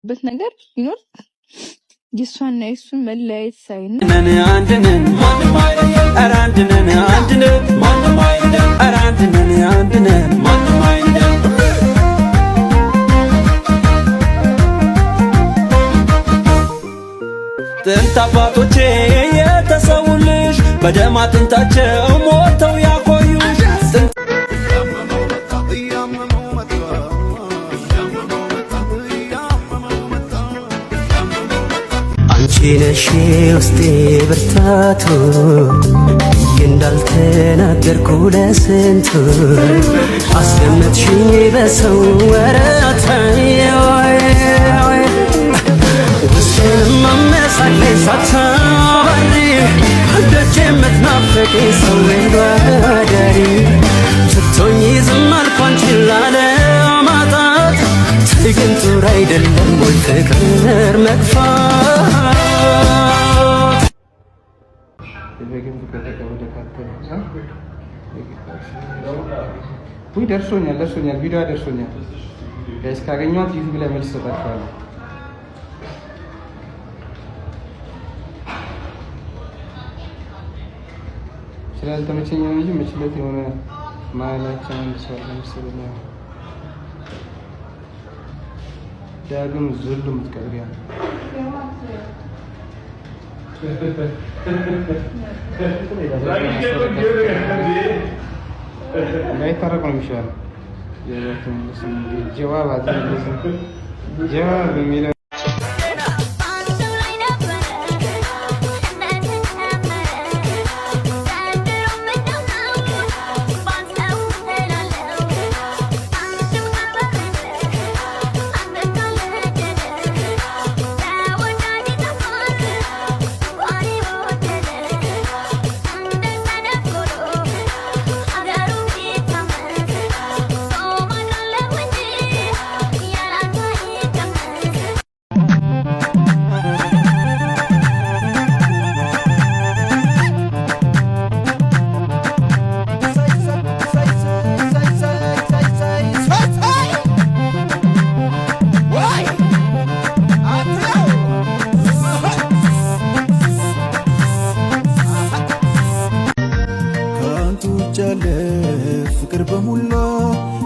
በት ነገር ይኖር የሷና የሱን መለያየት ሳይነ አንድነን ማንም አይደለም ኧረ አንድነን ማንም አይደለም ኧረ አንድነን ማንም አይደለም ጥንት አባቶቼ የተሰውልሽ በደም አጥንታቸው ሞተው ያቆዩሽ ነሽ ውስጤ ብርታቱ እንዳልተናገርኩ ለስንቱ አስገመትሽኝ በሰው ወረት ውስጤን ማመሳለኝ ሳታባሪ ደጅ የምትናፍቂ ሰው ጓዳሪ ስትሆኝ ዝም አልኩ አንቺን ላለማጣት ግን ጡር አይደለም ወይ ፍቅር መግፋት ወይ ደርሶኛል ቪዲዮ ደርሶኛል ጋይስ ካገኘኋት ዩቲዩብ ላይ መልስ ሰጣችኋለሁ ስላልተመቸኝ ነው እንጂ መችለት የሆነ ማላችን ሰው ለምሳሌ ዳግም ዙሉ ምትቀርቢያ ላይ ታረቁ ነው የሚሻለው ጀዋብ የሚለው ፍቅር በሙላ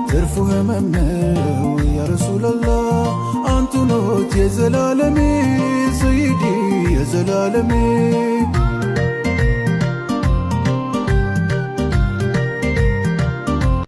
ትርፉ ህመም ነው ያ ረሱላላህ አንቱ ኖት የዘላለሜ ሰይዲ የዘላለሜ